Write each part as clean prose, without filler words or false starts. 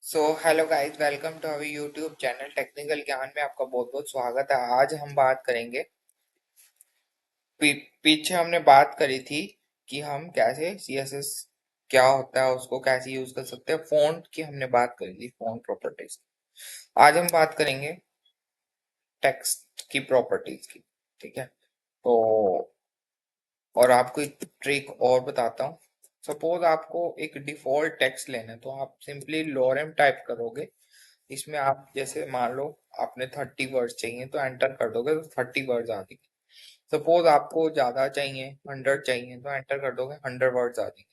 So hello guys, welcome to our YouTube channel technical Gyan में आपका बहुत बहुत स्वागत है। आज हम बात करेंगे पीछे हमने बात करी थी कि हम कैसे सीएसएस क्या होता है उसको कैसे यूज कर सकते हैं। फॉन्ट की हमने बात करी थी, फॉन्ट प्रॉपर्टीज। आज हम बात करेंगे टेक्स्ट की प्रॉपर्टीज की। ठीक है, तो और आपको एक ट्रिक और बताता हूँ। सपोज आपको एक डिफॉल्ट टेक्स्ट लेना है तो आप सिंपली लोरेम टाइप करोगे। इसमें आप जैसे मान लो आपने 30 वर्ड्स चाहिए तो एंटर कर दोगे तो 30 वर्ड्स आ जाएंगे। सपोज आपको ज्यादा चाहिए, 100 चाहिए तो एंटर कर दोगे, 100 वर्ड्स आ जाएंगे।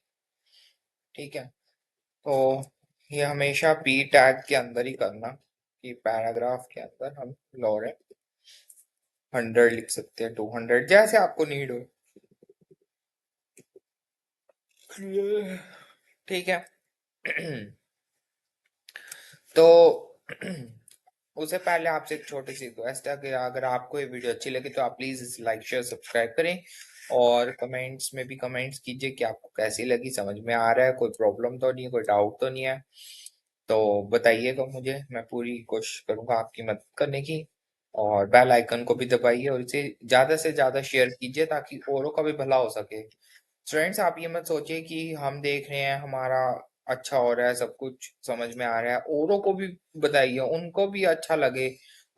ठीक है, तो ये हमेशा पी टैग के अंदर ही करना कि पैराग्राफ के अंदर हम लोरेम 100 लिख सकते हैं, 200 जैसे आपको नीड हो। ठीक है। तो उससे पहले आपसे एक छोटी सी रिक्वेस्ट है कि अगर आपको ये वीडियो अच्छी लगी तो आप प्लीज इसे लाइक शेयर सब्सक्राइब करें और कमेंट्स में भी कमेंट्स कीजिए कि आपको कैसी लगी, समझ में आ रहा है, कोई प्रॉब्लम तो नहीं है, कोई डाउट तो नहीं है। तो बताइएगा मुझे, मैं पूरी कोशिश करूंगा आपकी मदद करने की। और बेल आइकन को भी दबाइए और इसे ज्यादा से ज्यादा शेयर कीजिए ताकि औरों का भी भला हो सके। फ्रेंड्स, आप ये मत सोचिए कि हम देख रहे हैं हमारा अच्छा हो रहा है, सब कुछ समझ में आ रहा है, औरों को भी बताइए, उनको भी अच्छा लगे,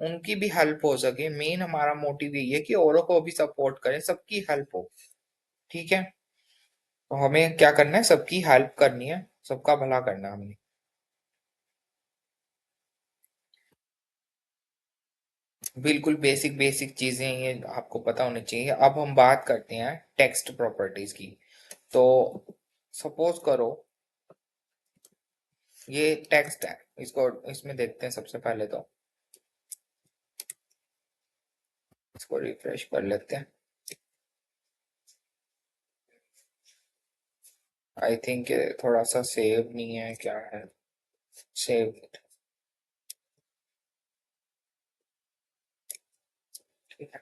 उनकी भी हेल्प हो सके। मेन हमारा मोटिव यही है कि औरों को भी सपोर्ट करें, सबकी हेल्प हो। ठीक है, तो हमें क्या करना है, सबकी हेल्प करनी है, सबका भला करना है हमने। बिल्कुल बेसिक बेसिक चीजें ये आपको पता होनी चाहिए। अब हम बात करते हैं टेक्स्ट प्रॉपर्टीज की। तो सपोज करो ये टेक्स्ट है, इसको इसमें देखते हैं। सबसे पहले तो इसको रिफ्रेश कर लेते हैं। आई थिंक थोड़ा सा सेव नहीं है, क्या है, सेव। ठीक है।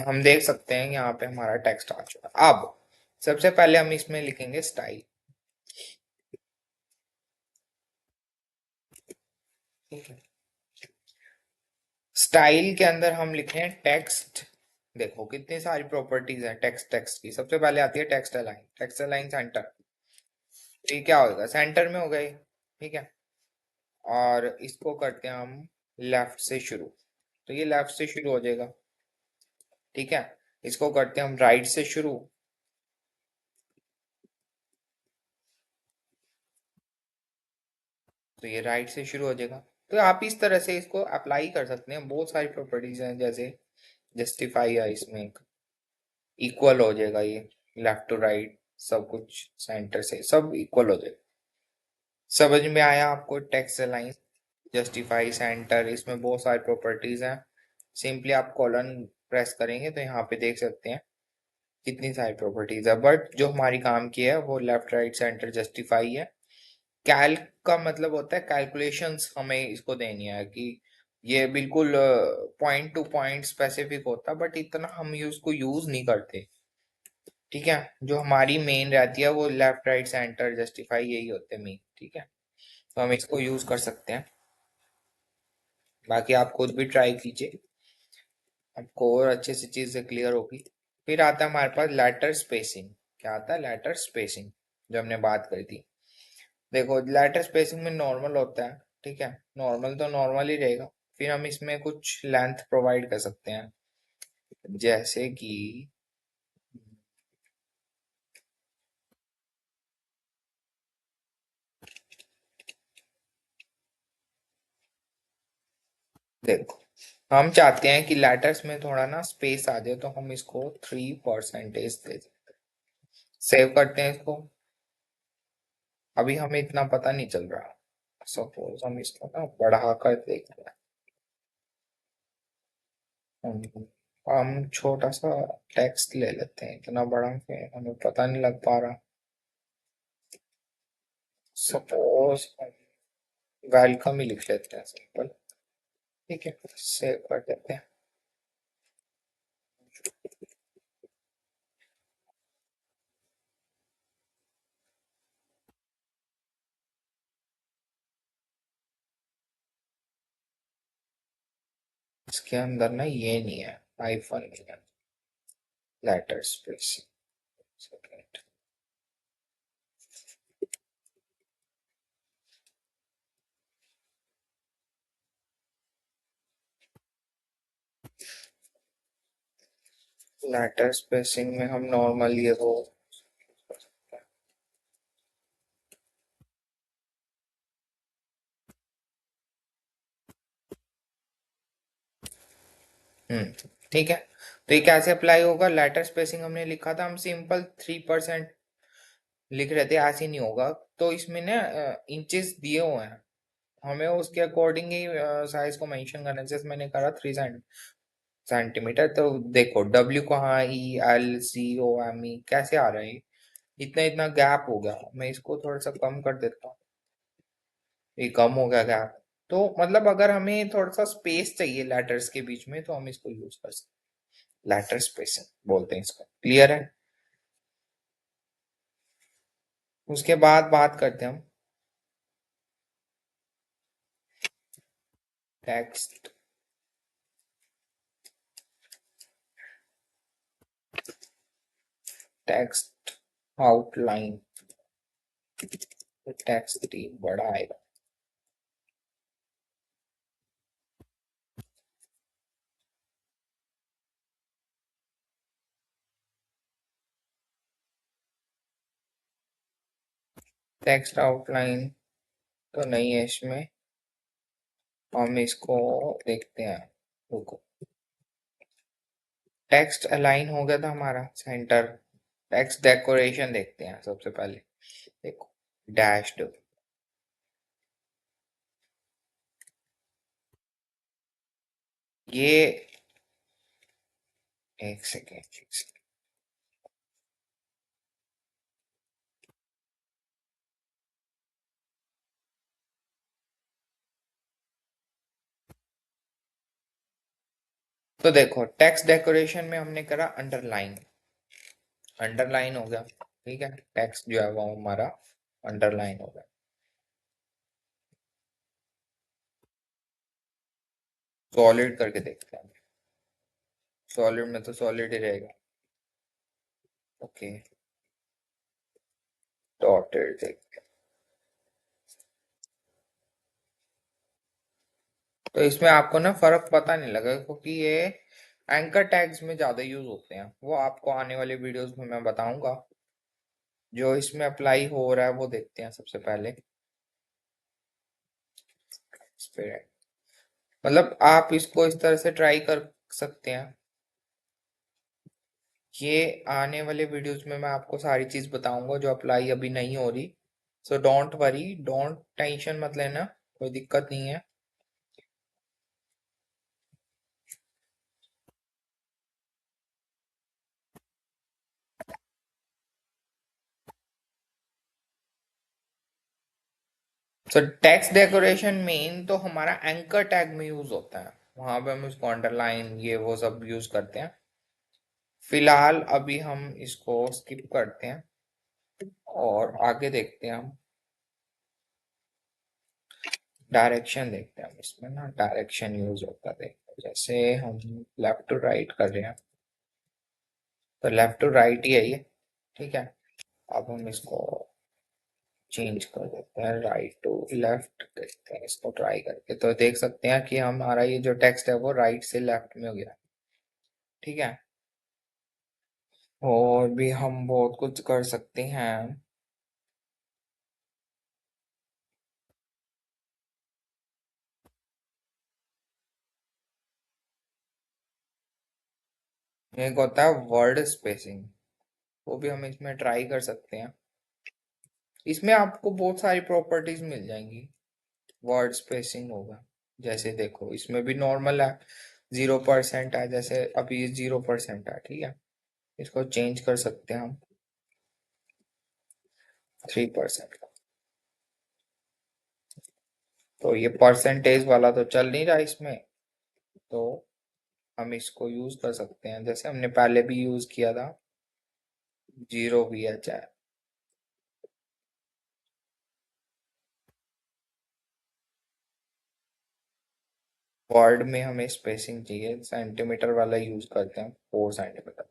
हम देख सकते हैं यहाँ पे हमारा टेक्स्ट आ चुका है। अब सबसे पहले हम इसमें लिखेंगे स्टाइल। ठीक है, स्टाइल के अंदर हम लिखे हैं टेक्स्ट। देखो कितनी सारी प्रॉपर्टीज हैं टेक्स्ट टेक्स्ट की। सबसे पहले आती है text align, text align centre. तो ये क्या होगा, सेंटर में हो गए। ठीक है, और इसको करते हैं हम लेफ्ट से शुरू, तो ये लेफ्ट से शुरू हो जाएगा। ठीक है, इसको करते हैं हम राइट से शुरू, तो ये राइट से शुरू हो जाएगा। तो आप इस तरह से इसको अप्लाई कर सकते हैं। बहुत सारी प्रॉपर्टीज हैं, जैसे जस्टिफाई है, इसमें इक्वल हो जाएगा ये, लेफ्ट टू राइट सब कुछ सेंटर से सब इक्वल हो जाएगा। समझ में आया आपको? टेक्स्ट लाइन, जस्टिफाई, सेंटर, इसमें बहुत सारी प्रॉपर्टीज हैं। सिंपली आप कॉलन प्रेस करेंगे तो यहाँ पे देख सकते हैं कितनी सारी प्रॉपर्टीज है, बट जो हमारी काम की है वो लेफ्ट राइट सेंटर जस्टिफाई है। कैल्क का मतलब होता है कैलकुलेशंस, हमें इसको देनी है कि ये बिल्कुल पॉइंट टू पॉइंट स्पेसिफिक होता है, बट इतना हम उसको यूज नहीं करते। ठीक है, जो हमारी मेन रहती है वो लेफ्ट राइट सेंटर जस्टिफाई यही होते हैं मेन। ठीक है, तो हम इसको यूज कर सकते हैं। बाकी आप खुद भी ट्राई कीजिए, आपको और अच्छे से चीजें क्लियर होगी। फिर आता है हमारे पास लेटर स्पेसिंग। क्या आता है, लेटर स्पेसिंग, जो हमने बात करी थी। देखो लेटर स्पेसिंग में नॉर्मल होता है। ठीक है, नॉर्मल तो नॉर्मल ही रहेगा। फिर हम इसमें कुछ लेंथ प्रोवाइड कर सकते हैं, जैसे कि देखो हम चाहते हैं कि लेटर्स में थोड़ा ना स्पेस आ जाए, तो हम इसको 3% दे दें। सेव करते हैं इसको। अभी हमें इतना पता नहीं चल रहा। सपोज हम इसको ना बढ़ा कर देखते हैं। हम छोटा सा टेक्स्ट ले लेते हैं, इतना बड़ा कि हमें पता नहीं लग पा रहा। सपोज वेलकम ही लिख लेते हैं, सिंपल। ठीक है, सेव कर देते हैं। इसके अंदर ना ये नहीं है, हाइफन नहीं है, letter spacing. Second, letter spacing में हम नॉर्मल ये वो, ठीक है। तो ये कैसे अप्लाई होगा, लेटर स्पेसिंग हमने लिखा था, हम सिंपल 3% लिख रहे थे, ऐसे नहीं होगा। तो इसमें ना इंचेस दिए हुए हैं, हमें उसके अकॉर्डिंग ही साइज को मेंशन करना है। जैसे मैंने करा 3 सेंटीमीटर, तो देखो डब्ल्यू को, हाँ, ELCOME कैसे आ रहा है, इतना इतना गैप हो गया। मैं इसको थोड़ा सा कम कर देता हूँ, ये कम हो गया गैप। तो मतलब अगर हमें थोड़ा सा स्पेस चाहिए लेटर्स के बीच में, तो हम इसको यूज कर सकते हैं, लेटर स्पेसिंग बोलते हैं इसको। क्लियर है? उसके बाद बात करते हैं हम टेक्स्ट टेक्स्ट आउटलाइन। टेक्स्ट बड़ा आएगा। टेक्स्ट आउटलाइन तो नहीं है इसमें, हम इसको देखते हैं। रुको, टेक्स्ट अलाइन हो गया था हमारा सेंटर। टेक्स्ट डेकोरेशन देखते हैं सबसे पहले। देखो, डैश्ड, ये, एक सेकेंड, तो देखो टेक्स्ट डेकोरेशन में हमने करा अंडरलाइन, अंडरलाइन हो गया। ठीक है, टेक्स्ट जो है वो हमारा अंडरलाइन हो गया। सॉलिड करके देखते हैं, सॉलिड में तो सॉलिड ही रहेगा। ओके, डॉटेड देखते हैं। तो इसमें आपको ना फर्क पता नहीं लगा, क्योंकि ये एंकर टैग्स में ज्यादा यूज होते हैं, वो आपको आने वाले वीडियोस में मैं बताऊंगा। जो इसमें अप्लाई हो रहा है वो देखते हैं सबसे पहले। Spirit। मतलब आप इसको इस तरह से ट्राई कर सकते हैं। ये आने वाले वीडियोस में मैं आपको सारी चीज बताऊंगा जो अप्लाई अभी नहीं हो रही। So don't worry, don't tension मत लेना, कोई दिक्कत नहीं है। सो टेक्स्ट डेकोरेशन मेन तो हमारा एंकर टैग में यूज होता है, वहां पे हम इसको अंडरलाइन ये वो सब यूज करते हैं। फिलहाल अभी हम इसको स्किप करते हैं और आगे देखते हैं हम। डायरेक्शन देखते हैं हम, इसमें ना डायरेक्शन यूज होता है। देखो जैसे हम लेफ्ट टू राइट कर रहे हैं, तो लेफ्ट टू राइट ही है ये। ठीक है, अब हम इसको चेंज कर देते हैं, राइट टू लेफ्ट देखते हैं इसको ट्राई करके। तो देख सकते हैं कि हमारा ये जो टेक्स्ट है वो राइट से लेफ्ट में हो गया। ठीक है, और भी हम बहुत कुछ कर सकते हैं। एक होता है वर्ड स्पेसिंग, वो भी हम इसमें ट्राई कर सकते हैं। इसमें आपको बहुत सारी प्रॉपर्टीज मिल जाएंगी। वर्ड स्पेसिंग होगा, जैसे देखो इसमें भी नॉर्मल है, 0% है, जैसे अभी 0% है। ठीक है, इसको चेंज कर सकते हैं हम 3%। तो ये परसेंटेज वाला तो चल नहीं रहा इसमें, तो हम इसको यूज कर सकते हैं जैसे हमने पहले भी यूज किया था, 0 भी है चाहे। वर्ड में हमें स्पेसिंग चाहिए, सेंटीमीटर वाला यूज करते हैं, 4 सेंटीमीटर।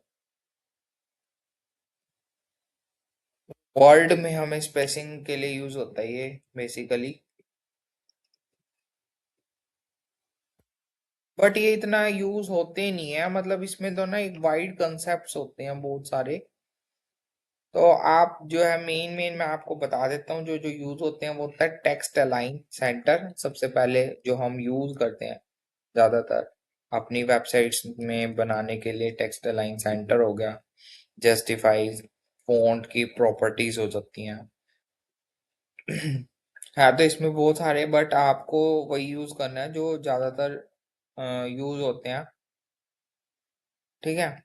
वर्ड में हमें स्पेसिंग के लिए यूज होता है ये बेसिकली। बट ये इतना यूज होते नहीं है, मतलब इसमें तो ना एक वाइड कंसेप्ट होते हैं बहुत सारे। तो आप जो है मेन मेन मैं आपको बता देता हूँ, जो जो यूज होते हैं वो होता है टेक्स्ट अलाइन सेंटर, सबसे पहले जो हम यूज करते हैं ज्यादातर अपनी वेबसाइट्स में बनाने के लिए। टेक्स्ट अलाइन सेंटर हो गया, जस्टिफाइज, फॉन्ट की प्रॉपर्टीज हो सकती हैं। है तो इसमें बहुत सारे, बट आपको वही यूज करना है जो ज्यादातर यूज होते हैं। ठीक है,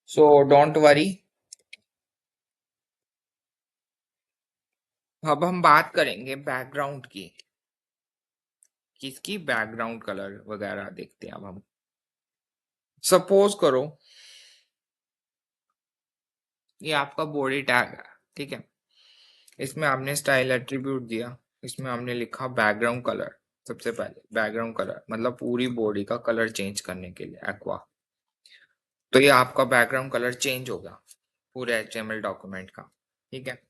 सो डोंट वरी। अब हम बात करेंगे बैकग्राउंड की। किसकी? बैकग्राउंड कलर वगैरह देखते हैं अब हम। सपोज करो ये आपका बॉडी टैग है, ठीक है। इसमें आपने स्टाइल एट्रीब्यूट दिया, इसमें आपने लिखा बैकग्राउंड कलर। सबसे पहले बैकग्राउंड कलर मतलब पूरी बॉडी का कलर चेंज करने के लिए एक्वा। तो ये आपका बैकग्राउंड कलर चेंज होगा पूरे एचटीएमएल डॉक्यूमेंट का। ठीक है,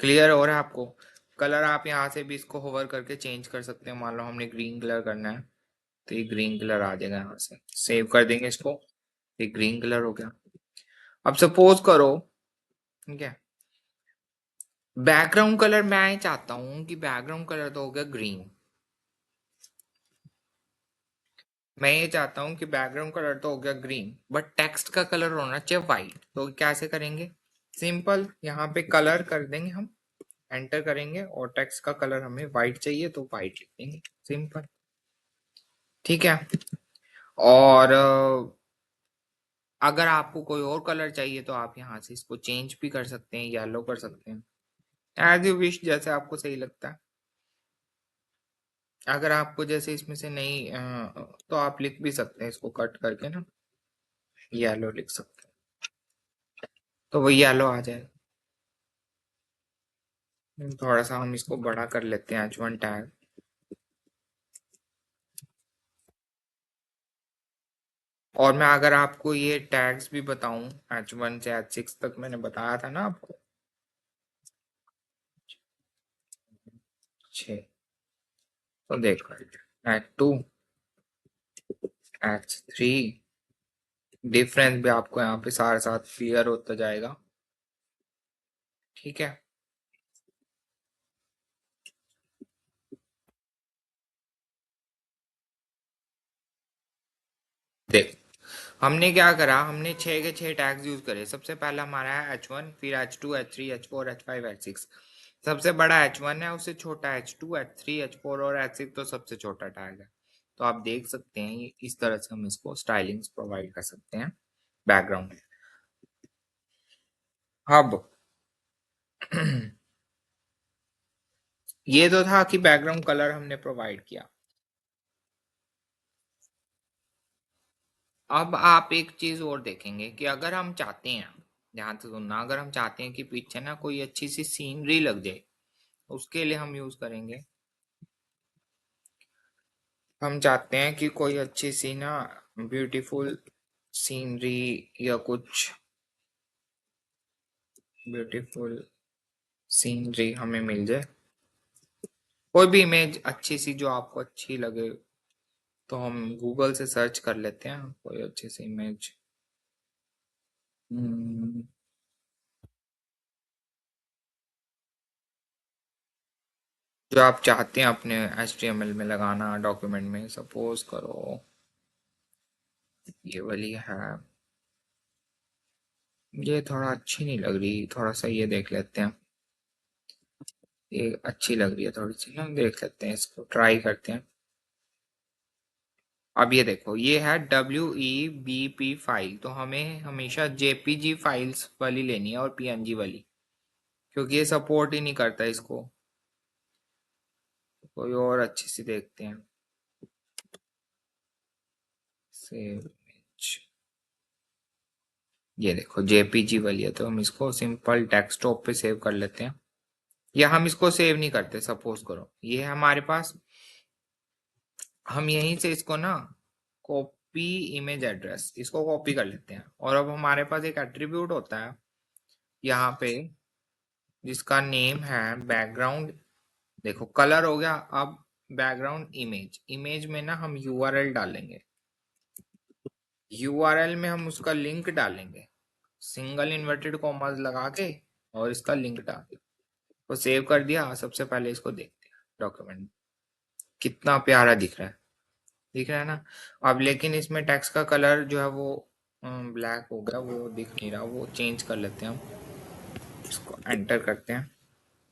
क्लियर हो रहा है आपको? कलर आप यहाँ से भी इसको होवर करके चेंज कर सकते हैं। मान लो हमने ग्रीन कलर करना है, तो ये ग्रीन कलर आ जाएगा। यहाँ से सेव कर देंगे इसको, ये ग्रीन कलर हो गया। अब सपोज करो, ठीक है, बैकग्राउंड कलर मैं चाहता हूं कि बैकग्राउंड कलर तो हो गया ग्रीन। मैं ये चाहता हूं कि बैकग्राउंड कलर तो हो गया ग्रीन, बट टेक्स्ट का कलर होना चाहिए वाइट। तो कैसे करेंगे? सिंपल, यहाँ पे कलर कर देंगे हम, एंटर करेंगे और टेक्स्ट का कलर हमें वाइट चाहिए तो वाइट लिख देंगे, सिंपल। ठीक है, और अगर आपको कोई और कलर चाहिए तो आप यहाँ से इसको चेंज भी कर सकते हैं, येलो कर सकते हैं, एज यू विश, जैसे आपको सही लगता है। अगर आपको जैसे इसमें से नहीं तो आप लिख भी सकते हैं इसको कट करके ना, येलो लिख सकते हैं, तो वो येलो आ जाएगा। थोड़ा सा हम इसको बड़ा कर लेते हैं H1 टैग। और मैं अगर आपको ये टैग्स भी बताऊं, H1 से H6 तक मैंने बताया था ना आपको, 6। तो देखो, H2, H3, डिफरेंस भी आपको यहाँ पे सारे साथ क्लियर होता जाएगा। ठीक है, देख हमने क्या करा, हमने 6 के 6 टैग्स यूज करे। सबसे पहला हमारा है H1, फिर H2, H3, H4, H5, H6। सबसे बड़ा H1 है, उससे छोटा H2, H3, H4 और H6 तो सबसे छोटा टैग है। तो आप देख सकते हैं ये इस तरह से हम इसको स्टाइलिंग्स प्रोवाइड कर सकते हैं बैकग्राउंड में। अब ये तो था कि बैकग्राउंड कलर हमने प्रोवाइड किया। अब आप एक चीज और देखेंगे कि अगर हम चाहते हैं, ध्यान से सुनना, अगर हम चाहते हैं कि पीछे ना कोई अच्छी सी सीनरी लग जाए, उसके लिए हम यूज करेंगे, हम चाहते हैं कि कोई अच्छी सी ना ब्यूटीफुल सीनरी या कुछ ब्यूटीफुल सीनरी हमें मिल जाए, कोई भी इमेज अच्छी सी जो आपको अच्छी लगे, तो हम गूगल से सर्च कर लेते हैं कोई अच्छी सी इमेज। जो आप चाहते हैं अपने HTML में लगाना डॉक्यूमेंट में, सपोज करो ये वाली है। ये थोड़ा अच्छी नहीं लग रही, थोड़ा सा ये देख लेते हैं। ये अच्छी लग रही है थोड़ी सी ना, देख लेते हैं, इसको ट्राई करते हैं। अब ये देखो, ये है WEBP फाइल, तो हमें हमेशा JPG फाइल्स वाली लेनी है और PNG वाली, क्योंकि ये सपोर्ट ही नहीं करता इसको। कोई और अच्छी सी देखते हैं, सेव इमेज। ये देखो JPG वाली है, तो हम इसको सिंपल डेस्कटॉप पे सेव कर लेते हैं। या हम इसको सेव नहीं करते, सपोज करो ये है हमारे पास, हम यहीं से इसको ना कॉपी इमेज एड्रेस, इसको कॉपी कर लेते हैं। और अब हमारे पास एक एट्रीब्यूट होता है यहाँ पे, जिसका नेम है बैकग्राउंड। देखो कलर हो गया। अब बैकग्राउंड इमेज, इमेज में ना हम यूआरएल डालेंगे, यूआरएल में हम उसका लिंक डालेंगे, सिंगल इन्वर्टेड कॉमास लगा के, और इसका लिंक डाल दिया, तो सेव कर दिया। सबसे पहले इसको देखते हैं डॉक्यूमेंट, कितना प्यारा दिख रहा है, दिख रहा है ना। अब लेकिन इसमें टेक्स्ट का कलर जो है वो ब्लैक हो गया, वो दिख नहीं रहा, वो चेंज कर लेते हैं हम। इसको एंटर करते हैं,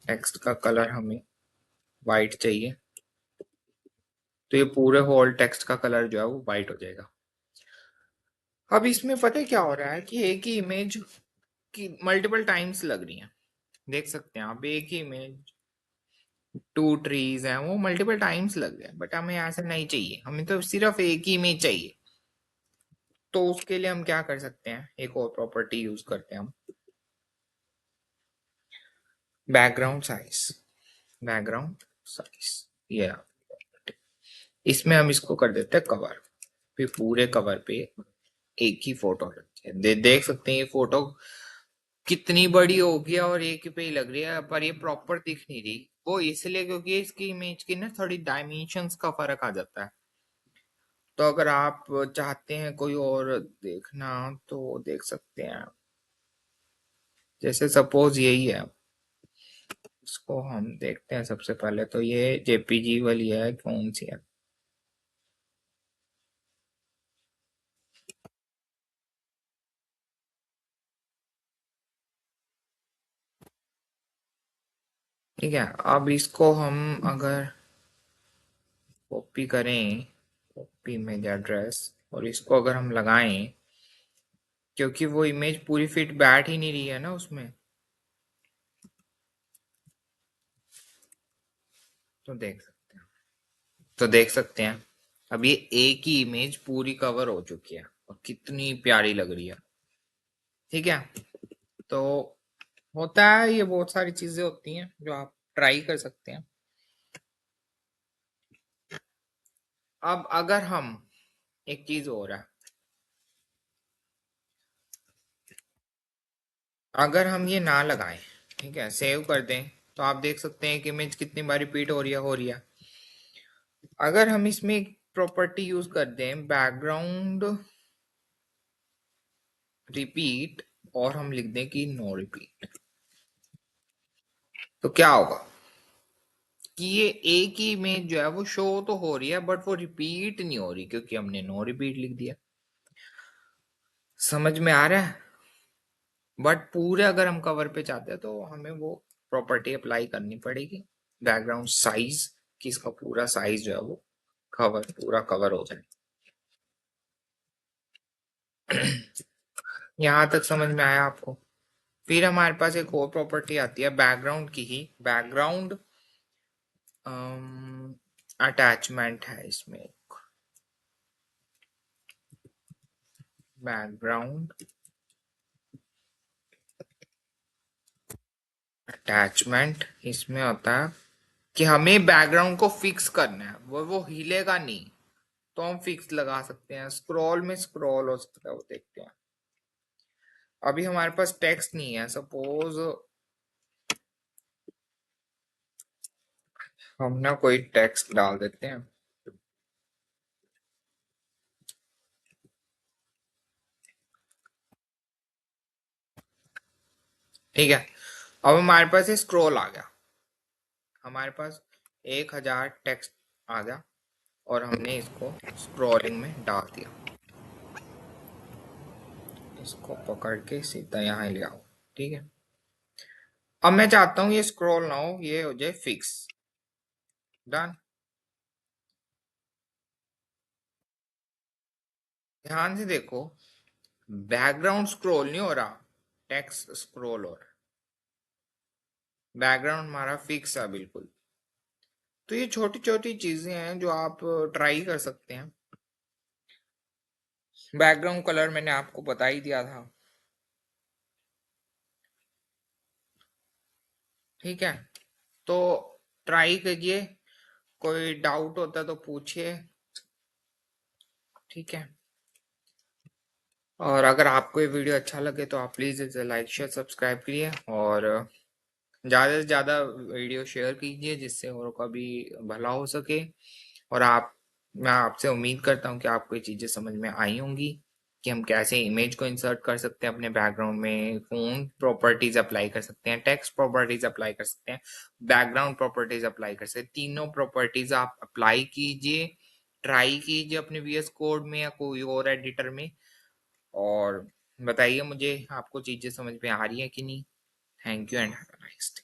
टेक्स्ट का कलर हमें वाइट चाहिए, तो ये पूरे होल टेक्स्ट का कलर जो है वो वाइट हो जाएगा। अब इसमें पता है क्या हो रहा है कि एक ही इमेज की मल्टीपल टाइम्स लग रही है। देख सकते हैं आप, एक ही इमेज, टू ट्रीज हैं, वो मल्टीपल टाइम्स लग रहे हैं, बट हमें ऐसा नहीं चाहिए, हमें तो सिर्फ एक ही इमेज चाहिए। तो उसके लिए हम क्या कर सकते हैं, एक और प्रॉपर्टी यूज करते हैं हम, बैकग्राउंड साइज। बैकग्राउंड साइज ये रहा। इसमें हम इसको कर देते हैं कवर, फिर पूरे कवर पे एक ही फोटो लगती है। देख सकते हैं ये फोटो कितनी बड़ी हो गया और एक ही पे ही लग रही है, पर ये प्रॉपर दिख नहीं रही। वो इसलिए क्योंकि इसकी इमेज की ना थोड़ी डायमेंशंस का फर्क आ जाता है। तो अगर आप चाहते हैं कोई और देखना तो देख सकते हैं, जैसे सपोज यही है, इसको हम देखते हैं। सबसे पहले तो ये जेपीजी वाली है, कौन सी है, ठीक है। अब इसको हम अगर कॉपी करें, कॉपी इमेज एड्रेस, और इसको अगर हम लगाएं, क्योंकि वो इमेज पूरी फिट बैठ ही नहीं रही है ना उसमें, तो देख सकते हैं अब ये एक ही इमेज पूरी कवर हो चुकी है और कितनी प्यारी लग रही है। ठीक है, तो होता है, ये बहुत सारी चीजें होती हैं जो आप ट्राई कर सकते हैं। अब अगर हम, एक चीज और है, अगर हम ये ना लगाएं, ठीक है, सेव कर दें, तो आप देख सकते हैं कि इमेज कितनी बार रिपीट हो रही है। अगर हम इसमें एक प्रॉपर्टी यूज कर दें, बैकग्राउंड रिपीट, और हम लिख दें कि नो रिपीट, तो क्या होगा कि ये एक ही इमेज जो है वो शो तो हो रही है, बट वो रिपीट नहीं हो रही, क्योंकि हमने नो रिपीट लिख दिया। समझ में आ रहा है। बट पूरे अगर हम कवर पे चाहते हैं तो हमें वो प्रॉपर्टी अप्लाई करनी पड़ेगी, बैकग्राउंड साइज, कि इसका पूरा साइज जो है वो कवर, पूरा कवर हो जाए। यहाँ तक समझ में आया आपको। फिर हमारे पास एक और प्रॉपर्टी आती है बैकग्राउंड की ही, बैकग्राउंड अटैचमेंट है इसमें, बैकग्राउंड अटैचमेंट इसमें होता है कि हमें बैकग्राउंड को फिक्स करना है, वो हिलेगा नहीं, तो हम फिक्स लगा सकते हैं। स्क्रॉल में स्क्रॉल हो सकता है, वो देखते हैं। अभी हमारे पास टेक्स्ट नहीं है, सपोज हम ना कोई टेक्स्ट डाल देते हैं, ठीक है। अब हमारे पास ये स्क्रॉल आ गया, हमारे पास 1000 टेक्स्ट आ गया, और हमने इसको स्क्रॉलिंग में डाल दिया। इसको पकड़ के सीधा यहाँ ले आओ, ठीक है। अब मैं चाहता हूँ ये स्क्रॉल ना हो, ये हो जाए फिक्स। डन। ध्यान से देखो, बैकग्राउंड स्क्रॉल नहीं हो रहा, टेक्स्ट स्क्रॉल हो रहा है। बैकग्राउंड हमारा फिक्स है बिल्कुल। तो ये छोटी छोटी चीजें हैं जो आप ट्राई कर सकते हैं। बैकग्राउंड कलर मैंने आपको बता ही दिया था, ठीक है। तो ट्राई कीजिए, कोई डाउट होता तो पूछिए, ठीक है। और अगर आपको ये वीडियो अच्छा लगे तो आप प्लीज़ इसे लाइक शेयर सब्सक्राइब करिए, और ज़्यादा से ज़्यादा वीडियो शेयर कीजिए जिससे और का भी भला हो सके। और मैं आपसे उम्मीद करता हूँ कि आपको ये चीज़ें समझ में आई होंगी कि हम कैसे इमेज को इंसर्ट कर सकते हैं अपने बैकग्राउंड में, कौन प्रॉपर्टीज अप्लाई कर सकते हैं, टेक्स्ट प्रॉपर्टीज अप्लाई कर सकते हैं, बैकग्राउंड प्रॉपर्टीज अप्लाई कर सकते हैं। तीनों प्रॉपर्टीज आप अप्लाई कीजिए, ट्राई कीजिए अपने वीएस कोड में या कोई और एडिटर में, और बताइए मुझे आपको चीज़ें समझ में आ रही है कि नहीं। Thank you and have a nice day.